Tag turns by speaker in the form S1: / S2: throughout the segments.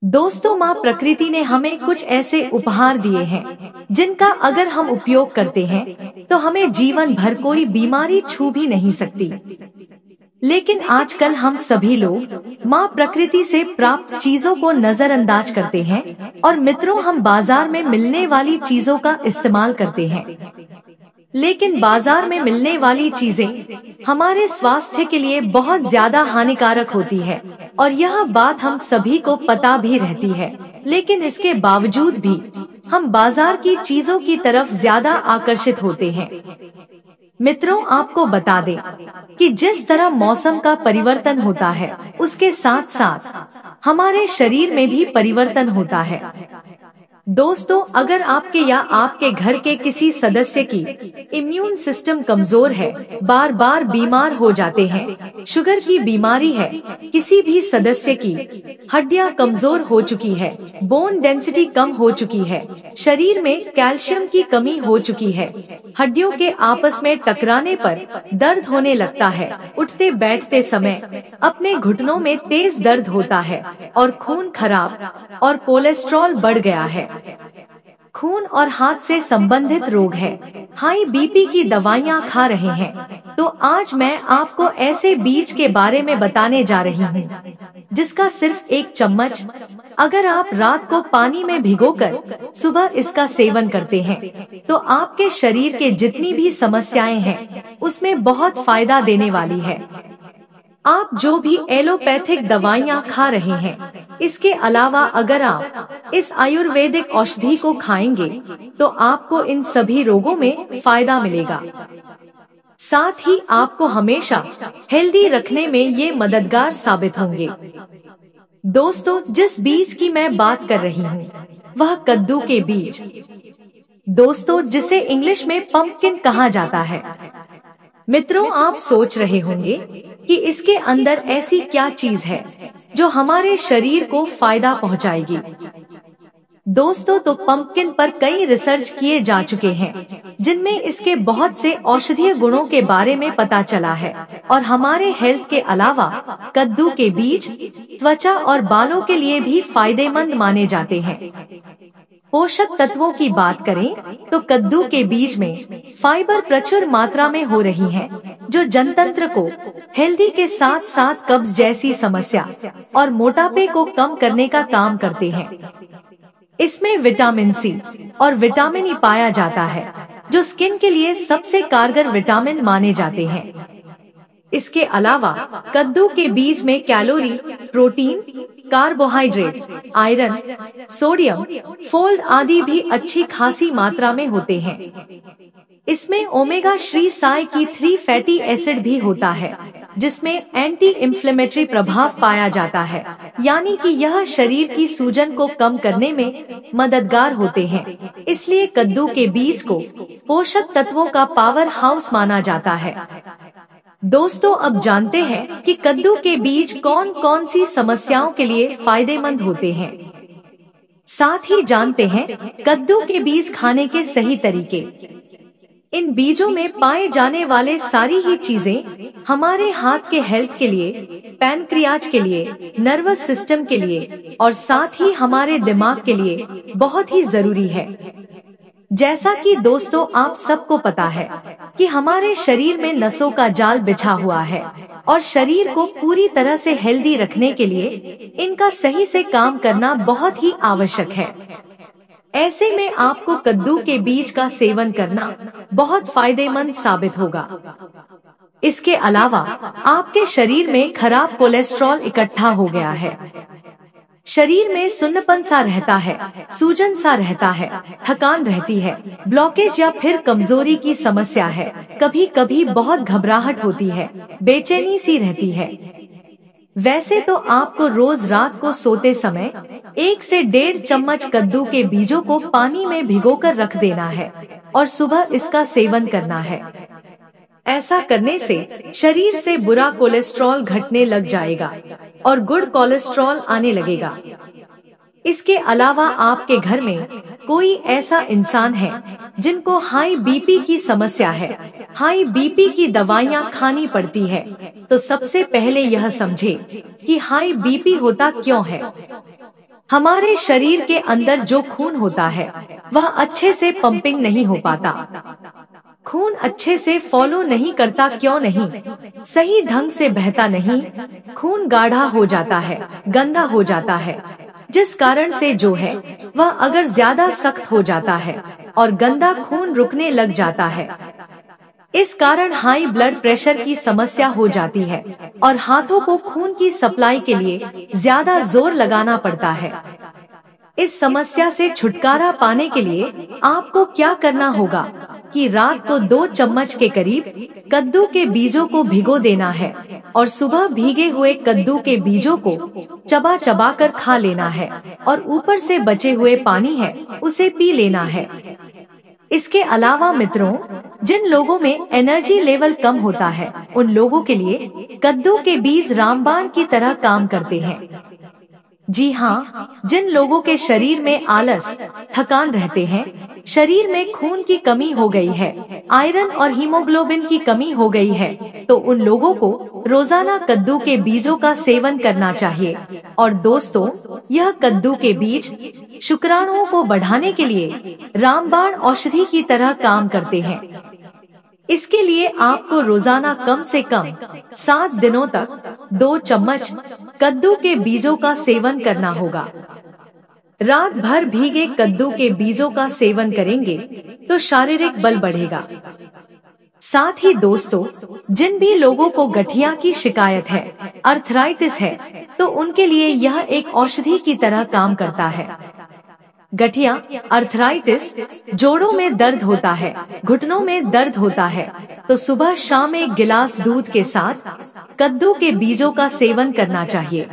S1: दोस्तों, माँ प्रकृति ने हमें कुछ ऐसे उपहार दिए हैं जिनका अगर हम उपयोग करते हैं तो हमें जीवन भर कोई बीमारी छू भी नहीं सकती। लेकिन आजकल हम सभी लोग माँ प्रकृति से प्राप्त चीजों को नजरअंदाज करते हैं और मित्रों, हम बाजार में मिलने वाली चीजों का इस्तेमाल करते हैं। लेकिन बाजार में मिलने वाली चीजें हमारे स्वास्थ्य के लिए बहुत ज्यादा हानिकारक होती है और यह बात हम सभी को पता भी रहती है। लेकिन इसके बावजूद भी हम बाजार की चीजों की तरफ ज्यादा आकर्षित होते हैं। मित्रों, आपको बता दें कि जिस तरह मौसम का परिवर्तन होता है उसके साथ साथ हमारे शरीर में भी परिवर्तन होता है। दोस्तों, अगर आपके या आपके घर के किसी सदस्य की इम्यून सिस्टम कमजोर है, बार बार बीमार हो जाते हैं, शुगर की बीमारी है, किसी भी सदस्य की हड्डियां कमजोर हो चुकी है, बोन डेंसिटी कम हो चुकी है, शरीर में कैल्शियम की कमी हो चुकी है, हड्डियों के आपस में टकराने पर दर्द होने लगता है, उठते बैठते समय अपने घुटनों में तेज दर्द होता है और खून खराब और कोलेस्ट्रॉल बढ़ गया है, खून और हाथ से संबंधित रोग है, हाई बीपी की दवाइयाँ खा रहे हैं, तो आज मैं आपको ऐसे बीज के बारे में बताने जा रही हूँ जिसका सिर्फ एक चम्मच अगर आप रात को पानी में भिगोकर सुबह इसका सेवन करते हैं तो आपके शरीर के जितनी भी समस्याएं हैं उसमें बहुत फायदा देने वाली है। आप जो भी एलोपैथिक दवाइयाँ खा रहे हैं, इसके अलावा अगर आप इस आयुर्वेदिक औषधि को खाएंगे तो आपको इन सभी रोगों में फायदा मिलेगा। साथ ही आपको हमेशा हेल्दी रखने में ये मददगार साबित होंगे। दोस्तों, जिस बीज की मैं बात कर रही हूँ वह कद्दू के बीज। दोस्तों, जिसे इंग्लिश में पंपकिन कहा जाता है। मित्रों, आप सोच रहे होंगे कि इसके अंदर ऐसी क्या चीज है जो हमारे शरीर को फायदा पहुंचाएगी। दोस्तों, तो पंपकिन पर कई रिसर्च किए जा चुके हैं जिनमें इसके बहुत से औषधीय गुणों के बारे में पता चला है और हमारे हेल्थ के अलावा कद्दू के बीज त्वचा और बालों के लिए भी फायदेमंद माने जाते हैं। पोषक तत्वों की बात करें तो कद्दू के बीज में फाइबर प्रचुर मात्रा में हो रही है जो जनतंत्र को हेल्दी के साथ साथ कब्ज जैसी समस्या और मोटापे को कम करने का काम करते हैं। इसमें विटामिन सी और विटामिन ई पाया जाता है जो स्किन के लिए सबसे कारगर विटामिन माने जाते हैं। इसके अलावा कद्दू के बीज में calorie, protein, carbohydrate, iron, sodium, fold आदि भी अच्छी खासी मात्रा में होते हैं। इसमें ओमेगा 3 फैटी एसिड भी होता है जिसमें एंटी इंफ्लेमेटरी प्रभाव पाया जाता है, यानी कि यह शरीर की सूजन को कम करने में मददगार होते हैं। इसलिए कद्दू के बीज को पोषक तत्वों का पावर हाउस माना जाता है। दोस्तों, अब जानते हैं कि कद्दू के बीज कौन कौन सी समस्याओं के लिए फायदेमंद होते हैं। साथ ही जानते हैं कद्दू के बीज खाने के सही तरीके। इन बीजों में पाए जाने वाले सारी ही चीजें हमारे हाथ के हेल्थ के लिए, पैनक्रियाज के लिए, नर्वस सिस्टम के लिए और साथ ही हमारे दिमाग के लिए बहुत ही जरूरी है। जैसा कि दोस्तों आप सबको पता है कि हमारे शरीर में नसों का जाल बिछा हुआ है और शरीर को पूरी तरह से हेल्दी रखने के लिए इनका सही से काम करना बहुत ही आवश्यक है। ऐसे में आपको कद्दू के बीज का सेवन करना बहुत फायदेमंद साबित होगा। इसके अलावा आपके शरीर में खराब कोलेस्ट्रॉल इकट्ठा हो गया है, शरीर में सुन्नपन सा रहता है, सूजन सा रहता है, थकान रहती है, ब्लॉकेज या फिर कमजोरी की समस्या है, कभी कभी बहुत घबराहट होती है, बेचैनी सी रहती है। वैसे तो आपको रोज रात को सोते समय 1 से 1.5 चम्मच कद्दू के बीजों को पानी में भिगोकर रख देना है और सुबह इसका सेवन करना है। ऐसा करने से शरीर से बुरा कोलेस्ट्रॉल घटने लग जाएगा और गुड कोलेस्ट्रॉल आने लगेगा। इसके अलावा आपके घर में कोई ऐसा इंसान है जिनको हाई बीपी की समस्या है, हाई बीपी की दवाइयाँ खानी पड़ती है, तो सबसे पहले यह समझे कि हाई बीपी होता क्यों है। हमारे शरीर के अंदर जो खून होता है वह अच्छे से पंपिंग नहीं हो पाता। खून अच्छे से फॉलो नहीं करता, क्यों नहीं? सही ढंग से बहता नहीं। खून गाढ़ा हो जाता है, गंदा हो जाता है, जिस कारण से जो है वह अगर ज्यादा सख्त हो जाता है और गंदा खून रुकने लग जाता है, इस कारण हाई ब्लड प्रेशर की समस्या हो जाती है और हाथों को खून की सप्लाई के लिए ज्यादा जोर लगाना पड़ता है। इस समस्या से छुटकारा पाने के लिए आपको क्या करना होगा कि रात को 2 चम्मच के करीब कद्दू के बीजों को भिगो देना है और सुबह भीगे हुए कद्दू के बीजों को चबा चबा कर खा लेना है और ऊपर से बचे हुए पानी है उसे पी लेना है। इसके अलावा मित्रों, जिन लोगों में एनर्जी लेवल कम होता है उन लोगों के लिए कद्दू के बीज रामबाण की तरह काम करते हैं। जी हाँ, जिन लोगों के शरीर में आलस, थकान रहते हैं, शरीर में खून की कमी हो गई है, आयरन और हीमोग्लोबिन की कमी हो गई है, तो उन लोगों को रोजाना कद्दू के बीजों का सेवन करना चाहिए। और दोस्तों, यह कद्दू के बीज शुक्राणुओं को बढ़ाने के लिए रामबाण औषधि की तरह काम करते हैं। इसके लिए आपको रोजाना कम से कम 7 दिनों तक 2 चम्मच कद्दू के बीजों का सेवन करना होगा। रात भर भीगे कद्दू के बीजों का सेवन करेंगे तो शारीरिक बल बढ़ेगा। साथ ही दोस्तों, जिन भी लोगों को गठिया की शिकायत है, अर्थराइटिस है, तो उनके लिए यह एक औषधि की तरह काम करता है। गठिया, अर्थराइटिस, जोड़ों में दर्द होता है, घुटनों में दर्द होता है, तो सुबह शाम 1 गिलास दूध के साथ कद्दू के बीजों का सेवन करना चाहिए।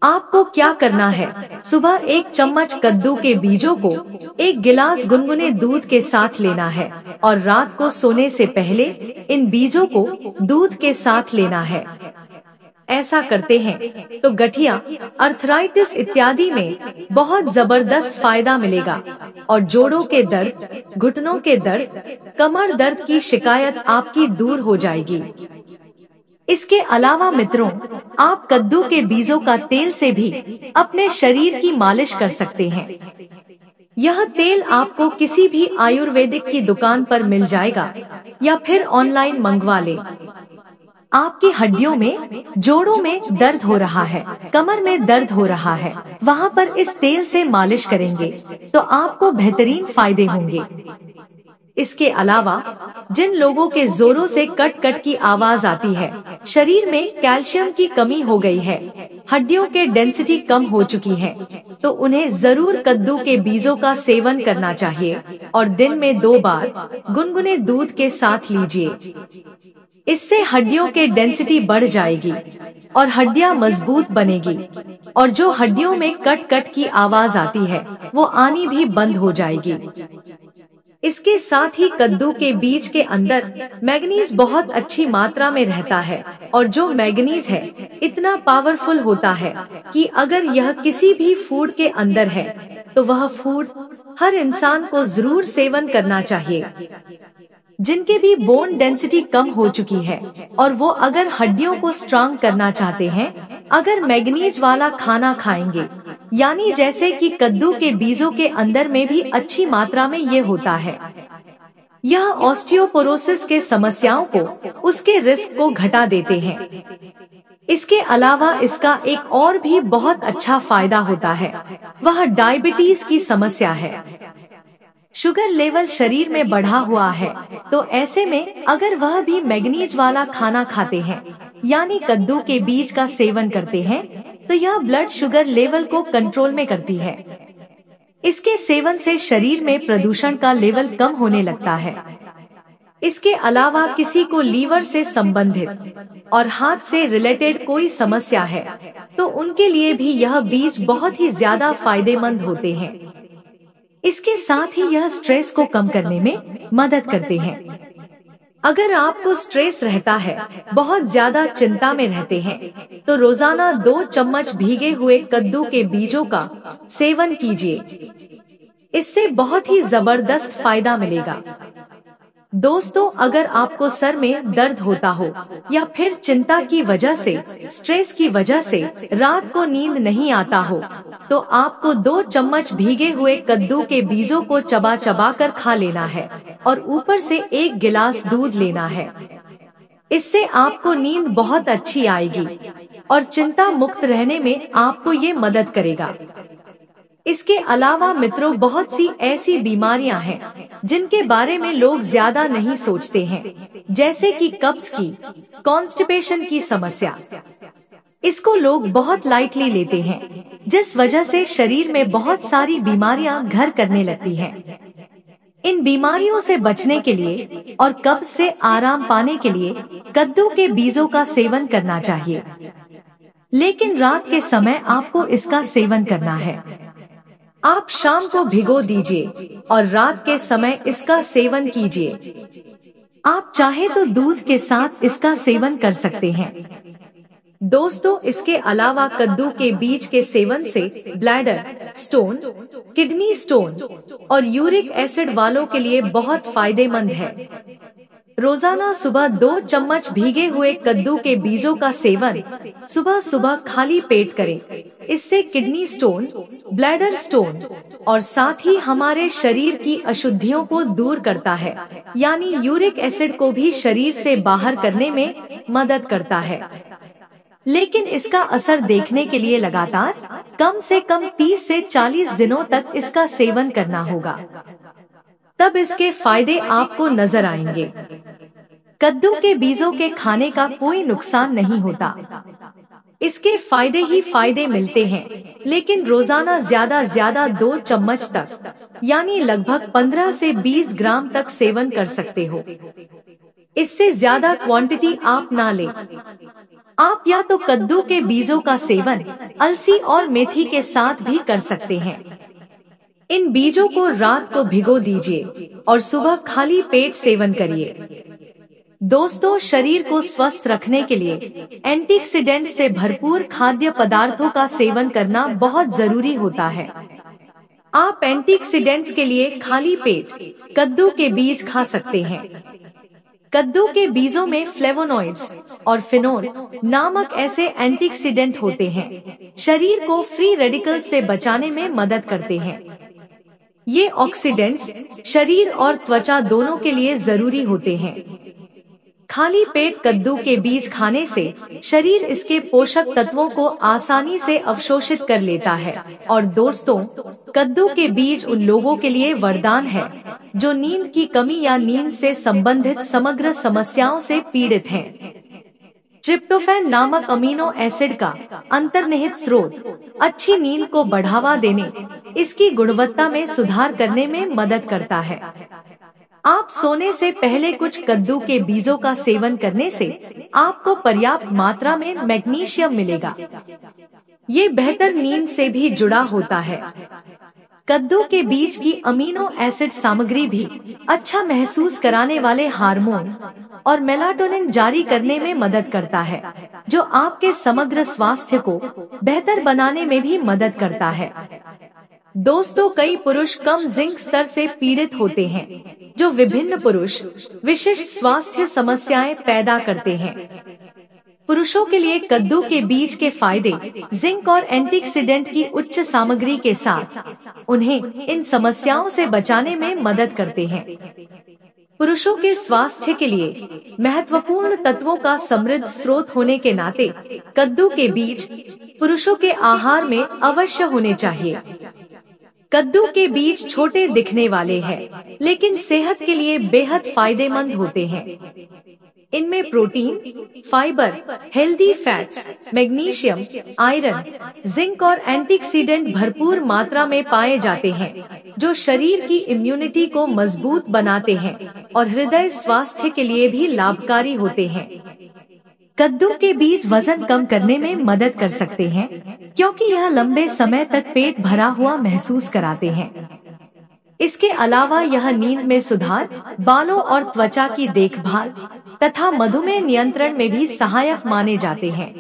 S1: आपको क्या करना है? सुबह 1 चम्मच कद्दू के बीजों को 1 गिलास गुनगुने दूध के साथ लेना है और रात को सोने से पहले इन बीजों को दूध के साथ लेना है। ऐसा करते हैं तो गठिया, अर्थराइटिस इत्यादि में बहुत जबरदस्त फायदा मिलेगा और जोड़ों के दर्द, घुटनों के दर्द, कमर दर्द की शिकायत आपकी दूर हो जाएगी। इसके अलावा मित्रों, आप कद्दू के बीजों का तेल से भी अपने शरीर की मालिश कर सकते हैं। यह तेल आपको किसी भी आयुर्वेदिक की दुकान पर मिल जाएगा या फिर ऑनलाइन मंगवा ले। आपकी हड्डियों में, जोड़ों में दर्द हो रहा है, कमर में दर्द हो रहा है, वहाँ पर इस तेल से मालिश करेंगे तो आपको बेहतरीन फायदे होंगे। इसके अलावा जिन लोगों के जोरों से कट कट की आवाज आती है, शरीर में कैल्शियम की कमी हो गई है, हड्डियों के डेंसिटी कम हो चुकी है, तो उन्हें जरूर कद्दू के बीजों का सेवन करना चाहिए और दिन में 2 बार गुनगुने दूध के साथ लीजिए। इससे हड्डियों के डेंसिटी बढ़ जाएगी और हड्डियां मजबूत बनेगी और जो हड्डियों में कट कट की आवाज आती है वो आनी भी बंद हो जाएगी। इसके साथ ही कद्दू के बीज के अंदर मैग्नीज बहुत अच्छी मात्रा में रहता है और जो मैग्नीज है इतना पावरफुल होता है कि अगर यह किसी भी फूड के अंदर है तो वह फूड हर इंसान को जरूर सेवन करना चाहिए। जिनके भी बोन डेंसिटी कम हो चुकी है और वो अगर हड्डियों को स्ट्रांग करना चाहते हैं, अगर मैग्नीज वाला खाना खाएंगे, यानी जैसे कि कद्दू के बीजों के अंदर में भी अच्छी मात्रा में ये होता है, यह ऑस्टियोपोरोसिस के समस्याओं को, उसके रिस्क को घटा देते हैं। इसके अलावा इसका एक और भी बहुत अच्छा फायदा होता है, वह डायबिटीज की समस्या है। शुगर लेवल शरीर में बढ़ा हुआ है, तो ऐसे में अगर वह भी मैग्नीज वाला खाना खाते हैं, यानी कद्दू के बीज का सेवन करते हैं, तो यह ब्लड शुगर लेवल को कंट्रोल में करती है। इसके सेवन से शरीर में प्रदूषण का लेवल कम होने लगता है। इसके अलावा किसी को लीवर से संबंधित और हार्ट से रिलेटेड कोई समस्या है, तो उनके लिए भी यह बीज बहुत ही ज्यादा फायदेमंद होते हैं। इसके साथ ही यह स्ट्रेस को कम करने में मदद करते हैं। अगर आपको स्ट्रेस रहता है, बहुत ज्यादा चिंता में रहते हैं, तो रोजाना 2 चम्मच भीगे हुए कद्दू के बीजों का सेवन कीजिए। इससे बहुत ही जबरदस्त फायदा मिलेगा। दोस्तों, अगर आपको सर में दर्द होता हो या फिर चिंता की वजह से, स्ट्रेस की वजह से रात को नींद नहीं आता हो, तो आपको 2 चम्मच भीगे हुए कद्दू के बीजों को चबा चबा कर खा लेना है और ऊपर से 1 गिलास दूध लेना है। इससे आपको नींद बहुत अच्छी आएगी और चिंता मुक्त रहने में आपको ये मदद करेगा। इसके अलावा मित्रों, बहुत सी ऐसी बीमारियां हैं जिनके बारे में लोग ज्यादा नहीं सोचते हैं, जैसे कि कब्ज की, कॉन्स्टिपेशन की समस्या। इसको लोग बहुत लाइटली लेते हैं, जिस वजह से शरीर में बहुत सारी बीमारियां घर करने लगती हैं। इन बीमारियों से बचने के लिए और कब्ज से आराम पाने के लिए कद्दू के बीजों का सेवन करना चाहिए, लेकिन रात के समय आपको इसका सेवन करना है। आप शाम को भिगो दीजिए और रात के समय इसका सेवन कीजिए। आप चाहे तो दूध के साथ इसका सेवन कर सकते हैं। दोस्तों, इसके अलावा कद्दू के बीज के सेवन से ब्लैडर स्टोन, किडनी स्टोन और यूरिक एसिड वालों के लिए बहुत फायदेमंद है। रोजाना सुबह 2 चम्मच भीगे हुए कद्दू के बीजों का सेवन सुबह सुबह खाली पेट करें। इससे किडनी स्टोन, ब्लैडर स्टोन और साथ ही हमारे शरीर की अशुद्धियों को दूर करता है, यानी यूरिक एसिड को भी शरीर से बाहर करने में मदद करता है। लेकिन इसका असर देखने के लिए लगातार कम से कम 30 से 40 दिनों तक इसका सेवन करना होगा, तब इसके फायदे आपको नजर आएंगे। कद्दू के बीजों के खाने का कोई नुकसान नहीं होता, इसके फायदे ही फायदे मिलते हैं, लेकिन रोजाना ज्यादा 2 चम्मच तक, यानी लगभग 15 से 20 ग्राम तक सेवन कर सकते हो। इससे ज्यादा क्वांटिटी आप ना लें। आप या तो कद्दू के बीजों का सेवन अलसी और मेथी के साथ भी कर सकते हैं। इन बीजों को रात को भिगो दीजिए और सुबह खाली पेट सेवन करिए। दोस्तों, शरीर को स्वस्थ रखने के लिए एंटीऑक्सीडेंट से भरपूर खाद्य पदार्थों का सेवन करना बहुत जरूरी होता है। आप एंटीऑक्सीडेंट्स के लिए खाली पेट कद्दू के बीज खा सकते हैं। कद्दू के बीजों में फ्लेवोनॉइड्स और फिनोल नामक ऐसे एंटीऑक्सीडेंट होते हैं, शरीर को फ्री रेडिकल्स से बचाने में मदद करते हैं। ये ऑक्सीडेंट्स शरीर और त्वचा दोनों के लिए जरूरी होते हैं। खाली पेट कद्दू के बीज खाने से शरीर इसके पोषक तत्वों को आसानी से अवशोषित कर लेता है। और दोस्तों, कद्दू के बीज उन लोगों के लिए वरदान है जो नींद की कमी या नींद से संबंधित समग्र समस्याओं से पीड़ित हैं। ट्रिप्टोफैन नामक अमीनो एसिड का अंतर्निहित स्रोत अच्छी नींद को बढ़ावा देने, इसकी गुणवत्ता में सुधार करने में मदद करता है। आप सोने से पहले कुछ कद्दू के बीजों का सेवन करने से आपको पर्याप्त मात्रा में मैग्नीशियम मिलेगा। ये बेहतर नींद से भी जुड़ा होता है। कद्दू के बीज की अमीनो एसिड सामग्री भी अच्छा महसूस कराने वाले हार्मोन और मेलाटोनिन जारी करने में मदद करता है, जो आपके समग्र स्वास्थ्य को बेहतर बनाने में भी मदद करता है। दोस्तों, कई पुरुष कम जिंक स्तर से पीड़ित होते हैं, जो विभिन्न पुरुष विशिष्ट स्वास्थ्य समस्याएं पैदा करते हैं। पुरुषों के लिए कद्दू के बीज के फायदे जिंक और एंटीऑक्सीडेंट की उच्च सामग्री के साथ उन्हें इन समस्याओं से बचाने में मदद करते हैं। पुरुषों के स्वास्थ्य के लिए महत्वपूर्ण तत्वों का समृद्ध स्रोत होने के नाते कद्दू के बीज पुरुषों के आहार में अवश्य होने चाहिए। कद्दू के बीज छोटे दिखने वाले हैं, लेकिन सेहत के लिए बेहद फायदेमंद होते हैं। इनमें protein, fibre, healthy fats, magnesium, iron, zinc और एंटीऑक्सीडेंट भरपूर मात्रा में पाए जाते हैं, जो शरीर की इम्यूनिटी को मजबूत बनाते हैं और हृदय स्वास्थ्य के लिए भी लाभकारी होते हैं। कद्दू के बीज वजन कम करने में मदद कर सकते हैं, क्योंकि यह लंबे समय तक पेट भरा हुआ महसूस कराते हैं। इसके अलावा यह नींद में सुधार, बालों और त्वचा की देखभाल तथा मधुमेह नियंत्रण में भी सहायक माने जाते हैं।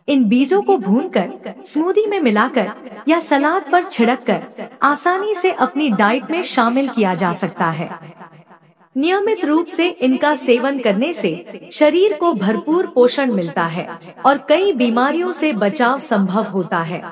S1: इन बीजों को भूनकर, स्मूदी में मिलाकर या सलाद पर छिड़ककर आसानी से अपनी डाइट में शामिल किया जा सकता है। नियमित रूप से इनका सेवन करने से शरीर को भरपूर पोषण मिलता है और कई बीमारियों से बचाव संभव होता है।